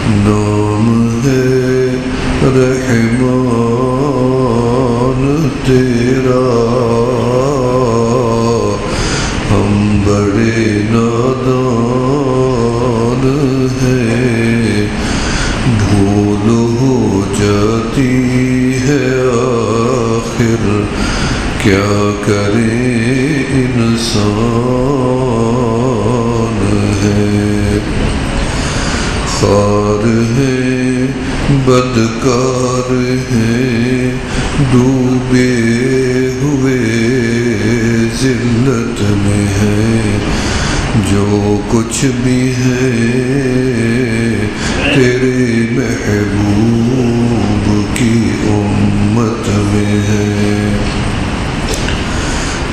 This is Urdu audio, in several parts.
نام ہے رحمان تیرا، ہم بڑے نادان ہیں، بھول ہو جاتی ہے آخر کیا کرے انسان ہے، خار ہیں بدکار ہیں ڈوبے ہوئے ذلت میں ہیں، جو کچھ بھی ہے تیرے محبوب کی امت میں ہے،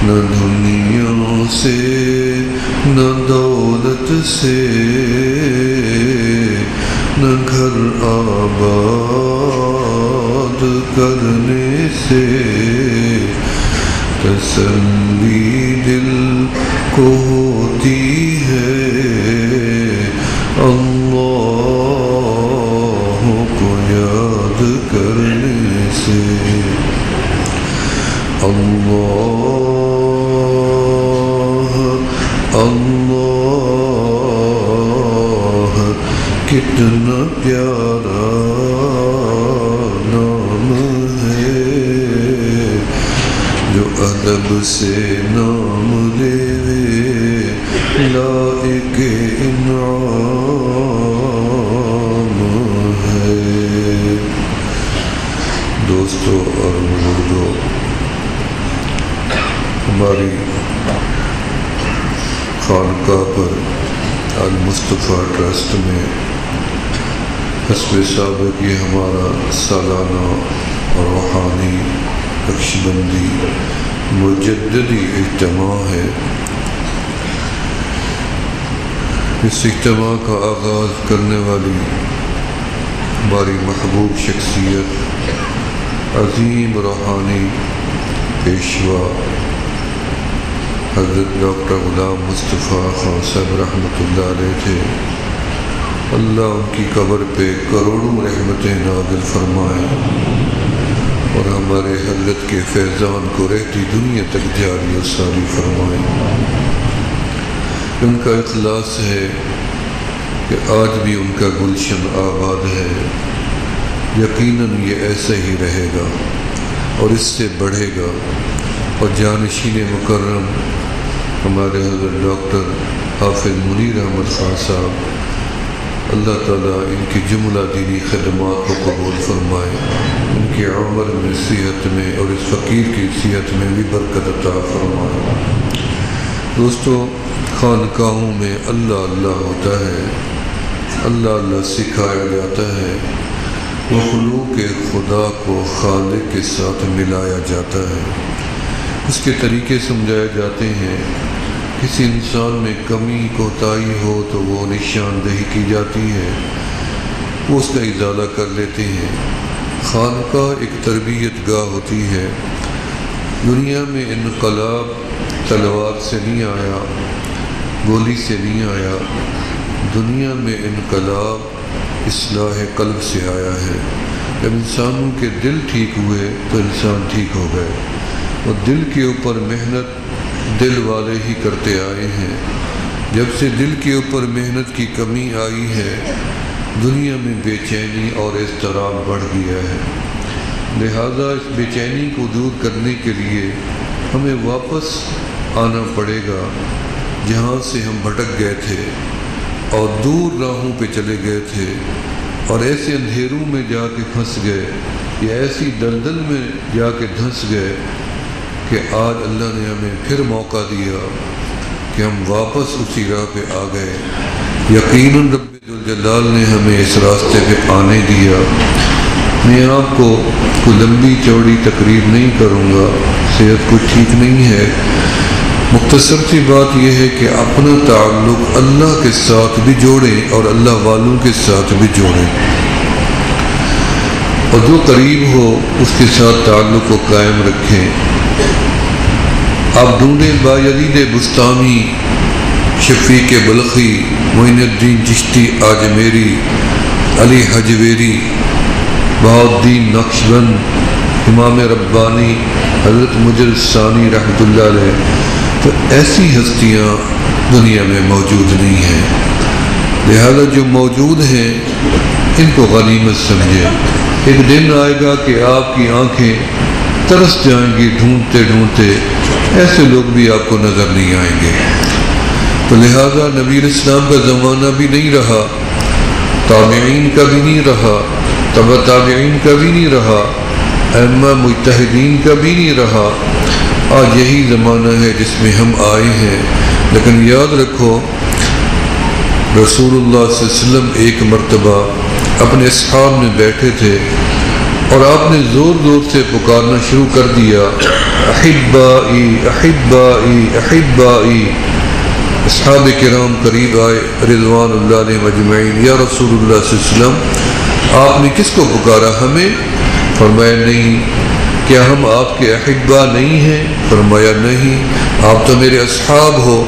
نہ دنیا سے نہ دولت سے نہ گھر آباد کرنے سے تسلی دل کو ہوتی ہے، اللہ کو یاد کرنے سے، اللہ کتنا پیارا نام ہے، جو ادب سے نام لے لائق انعام ہے۔ دوستو اور بزرگوں، ہماری خانقاہ پر المصطفیٰ ٹرسٹ میں حسب سابق یہ ہمارا سالانہ روحانی نقشبندی مجددی اجتماع ہے۔ اس اجتماع کا آغاز کرنے والی ہماری محبوب شخصیت عظیم روحانی پیشوا حضرت ڈاکٹر غلام مصطفیٰ خان صاحب رحمۃ اللہ علیہ تھے۔ اللہ ان کی قبر پہ کروڑوں رحمتیں نازل فرمائیں اور ہمارے حضرت کے فیضان کو رہتی دنیا تک جاری و ساری فرمائیں۔ ان کا اخلاص ہے کہ آج بھی ان کا گلشن آباد ہے، یقیناً یہ ایسا ہی رہے گا اور اس سے بڑھے گا، اور جانشین مکرم ہمارے حضرت ڈاکٹر حافظ منیر احمد خان صاحب، اللہ تعالیٰ ان کی جملہ دینی خدمات کو قبول فرمائے، ان کی عمر میں صحت میں اور اس فقیر کی صحت میں بھی برکت عطا فرمائے۔ دوستو، خانقاہوں میں اللہ اللہ ہوتا ہے، اللہ اللہ سکھایا جاتا ہے، مخلوق خدا کو خالق کے ساتھ ملایا جاتا ہے، اس کے طریقے سمجھائے جاتے ہیں۔ کسی انسان میں کمی کوتاہی ہو تو وہ نشاندہی کی جاتی ہے، وہ اس کا ازالہ کر لیتے ہیں۔ خانقاہ ایک تربیت گاہ ہوتی ہے۔ دنیا میں انقلاب تلوار سے نہیں آیا، گولی سے نہیں آیا، دنیا میں انقلاب اصلاح قلب سے آیا ہے۔ جب انسانوں کے دل ٹھیک ہوئے تو انسان ٹھیک ہو گئے، اور دل کے اوپر محنت دل والے ہی کرتے آئے ہیں۔ جب سے دل کے اوپر محنت کی کمی آئی ہے، دنیا میں بے چینی اور اضطراب بڑھ گیا ہے۔ لہذا اس بے چینی کو دور کرنے کے لیے ہمیں واپس آنا پڑے گا جہاں سے ہم بھٹک گئے تھے اور دور راہوں پہ چلے گئے تھے، اور ایسے اندھیروں میں جا کے پھنس گئے یا ایسی دلدل میں جا کے دھنس گئے کہ آج اللہ نے ہمیں پھر موقع دیا کہ ہم واپس اسی راہ پہ آ گئے۔ یقیناً رب ذوالجلال نے ہمیں اس راستے پہ آنے دیا۔ میں آپ کو کوئی لمبی چوڑی تقریر نہیں کروں گا، صحت کچھ ٹھیک نہیں ہے۔ مختصر سی بات یہ ہے کہ اپنا تعلق اللہ کے ساتھ بھی جوڑیں اور اللہ والوں کے ساتھ بھی جوڑیں، اور جو قریب ہو اس کے ساتھ تعلق کو قائم رکھیں۔ آپ ڈھونڈیں بایزید بستانی، شفیق بلخی، معین الدین چشتی اجمیری، علی حجویری، بہاؤالدین نقشبند، امام ربانی، حضرت مجر ثانی رحمۃ اللہ علیہ، تو ایسی ہستیاں دنیا میں موجود نہیں ہیں۔ لہذا جو موجود ہیں ان کو غنیمت سمجھیں۔ ایک دن آئے گا کہ آپ کی آنکھیں ترس جائیں گی ڈھونڈتے ڈھونڈتے، ایسے لوگ بھی آپ کو نظر نہیں آئیں گے۔ تو لہذا نبی علیہ السلام کا زمانہ بھی نہیں رہا، تابعین کا بھی نہیں رہا، تبع تابعین کا بھی نہیں رہا، ائمہ مجتہدین کا بھی نہیں رہا۔ آج یہی زمانہ ہے جس میں ہم آئے ہیں۔ لیکن یاد رکھو، رسول اللہ صلی اللہ علیہ وسلم ایک مرتبہ اپنے اصحاب میں بیٹھے تھے اور آپ نے زور زور سے پکارنا شروع کر دیا، احبائی احبائی احبائی۔ اصحاب کرام قریب آئے رضوان اللہ علیہ اجمعین، یا رسول اللہ صلی اللہ علیہ وسلم آپ نے کس کو پکارا؟ ہمیں؟ فرمایا نہیں۔ کیا ہم آپ کے احبا نہیں ہیں؟ فرمایا نہیں، آپ تو میرے اصحاب ہو۔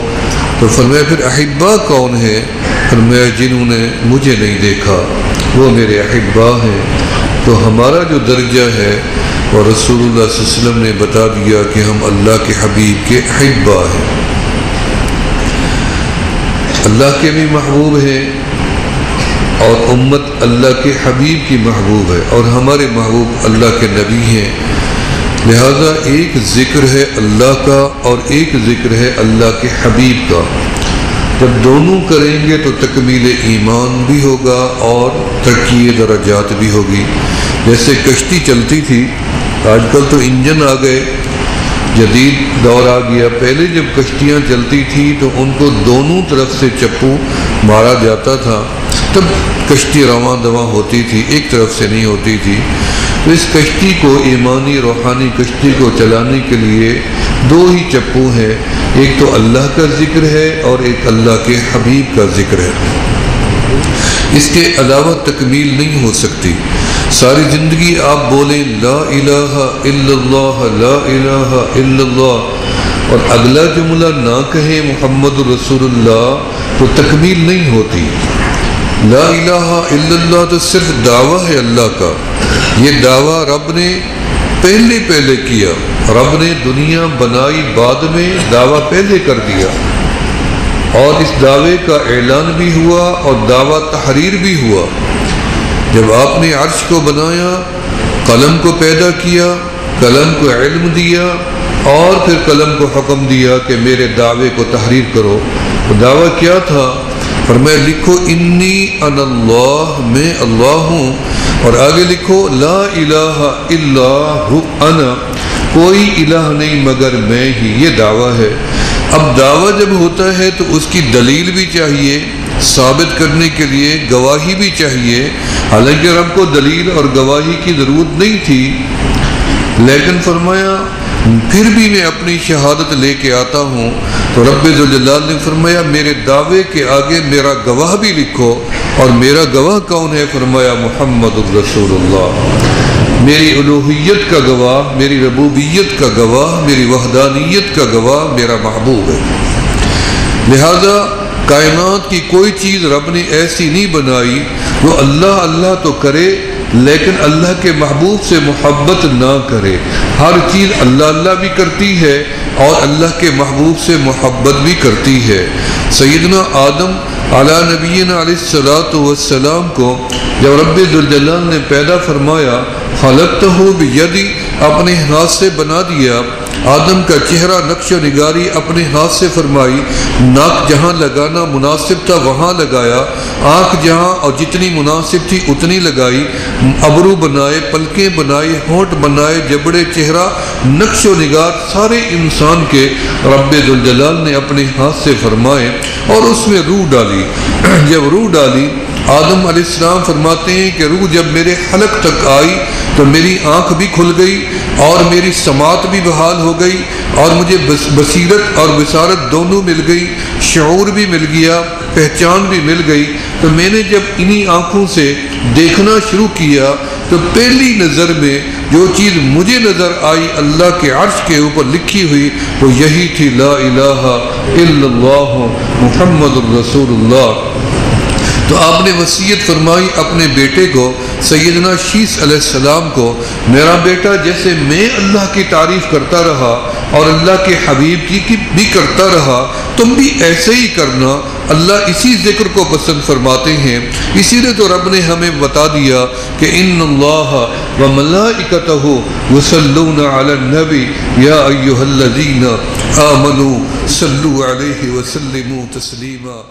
تو فرمایا پھر احبا کون ہے؟ فرمایا جنہوں نے مجھے نہیں دیکھا وہ میرے احبا ہیں۔ تو ہمارا جو درجہ ہے وہ رسول اللہ صلی اللہ علیہ وسلم نے بتا دیا کہ ہم اللہ کے حبیب کے احبا ہیں، اللہ کے بھی محبوب ہیں، اور امت اللہ کے حبیب کی محبوب ہے، اور ہمارے محبوب اللہ کے نبی ہیں۔ لہذا ایک ذکر ہے اللہ کا اور ایک ذکر ہے اللہ کے حبیب کا۔ جب دونوں کریں گے تو تکمیل ایمان بھی ہوگا اور ترقی درجات بھی ہوگی۔ جیسے کشتی چلتی تھی، آج کل تو انجن آ گئے، جدید دور آ گیا۔ پہلے جب کشتیاں چلتی تھی تو ان کو دونوں طرف سے چپو مارا جاتا تھا، تب کشتی رواں دواں ہوتی تھی، ایک طرف سے نہیں ہوتی تھی۔ تو اس کشتی کو، ایمانی روحانی کشتی کو چلانے کے لیے دو ہی چپو ہیں، ایک تو اللہ کا ذکر ہے اور ایک اللہ کے حبیب کا ذکر ہے۔ اس کے علاوہ تکمیل نہیں ہو سکتی۔ ساری زندگی آپ بولیں لا الہ الا اللہ لا الہ الا اللہ، اور اگلا جملہ نہ کہیں محمد رسول اللہ، تو تکمیل نہیں ہوتی۔ لا الہ الا اللہ تو صرف دعویٰ ہے اللہ کا، یہ دعویٰ رب نے پہلے کیا، رب نے دنیا بنائی بعد میں، دعویٰ پہلے کر دیا، اور اس دعوے کا اعلان بھی ہوا اور دعویٰ تحریر بھی ہوا۔ جب آپ نے عرش کو بنایا، قلم کو پیدا کیا، قلم کو علم دیا، اور پھر قلم کو حکم دیا کہ میرے دعوے کو تحریر کرو۔ وہ دعویٰ کیا تھا؟ فرمایا لکھو انی انا اللہ، میں اللہ ہوں، اور آگے لکھو لا الہ الا ہو انا، کوئی الہ نہیں مگر میں ہی، یہ دعویٰ ہے۔ اب دعویٰ جب ہوتا ہے تو اس کی دلیل بھی چاہیے، ثابت کرنے کے لیے گواہی بھی چاہیے، حالانکہ رب کو دلیل اور گواہی کی ضرورت نہیں تھی، لیکن فرمایا پھر بھی میں اپنی شہادت لے کے آتا ہوں۔ تو رب ذوالجلال نے فرمایا میرے دعوے کے آگے میرا گواہ بھی لکھو، اور میرا گواہ کون ہے؟ فرمایا محمد الرسول اللہ، میری الوہیت کا گواہ، میری ربوبیت کا گواہ، میری وحدانیت کا گواہ میرا محبوب ہے۔ لہذا کائنات کی کوئی چیز رب نے ایسی نہیں بنائی جو اللہ اللہ تو کرے لیکن اللہ کے محبوب سے محبت نہ کرے۔ ہر چیز اللہ اللہ بھی کرتی ہے اور اللہ کے محبوب سے محبت بھی کرتی ہے۔ سیدنا آدم علیہ نبینا علیہ الصلوۃ والسلام کو جب رب ذوالجلال نے پیدا فرمایا، خلقتہ بیدی، اپنے ہاتھ سے بنا دیا۔ آدم کا چہرہ نقش و نگاری اپنے ہاتھ سے فرمائی، ناک جہاں لگانا مناسب تھا وہاں لگایا، آنکھ جہاں اور جتنی مناسب تھی اتنی لگائی، ابرو بنائے، پلکیں بنائے، ہونٹ بنائے، جبڑے، چہرہ، نقش و نگار سارے انسان کے رب ذوالجلال نے اپنے ہاتھ سے فرمائے، اور اس میں روح ڈالی۔ جب روح ڈالی، آدم علیہ السلام فرماتے ہیں کہ روح جب میرے حلق تک آئی تو میری آنکھ بھی کھل گئی اور میری سماعت بھی بحال ہو گئی، اور مجھے بصیرت اور بصارت دونوں مل گئی، شعور بھی مل گیا، پہچان بھی مل گئی۔ تو میں نے جب انہی آنکھوں سے دیکھنا شروع کیا تو پہلی نظر میں جو چیز مجھے نظر آئی اللہ کے عرش کے اوپر لکھی ہوئی وہ یہی تھی، لا الہ الا اللہ محمد الرسول اللہ۔ تو آپ نے وصیت فرمائی اپنے بیٹے کو سیدنا شیس علیہ السلام کو، میرا بیٹا جیسے میں اللہ کی تعریف کرتا رہا اور اللہ کے حبیب کی بھی کرتا رہا، تم بھی ایسے ہی کرنا، اللہ اسی ذکر کو پسند فرماتے ہیں۔ اسی لیے تو رب نے ہمیں بتا دیا کہ ان اللہ وملائکتہ یصلون علی النبی یا ایھا الذین آمنوا صلوا علیہ وسلموا تسلیما۔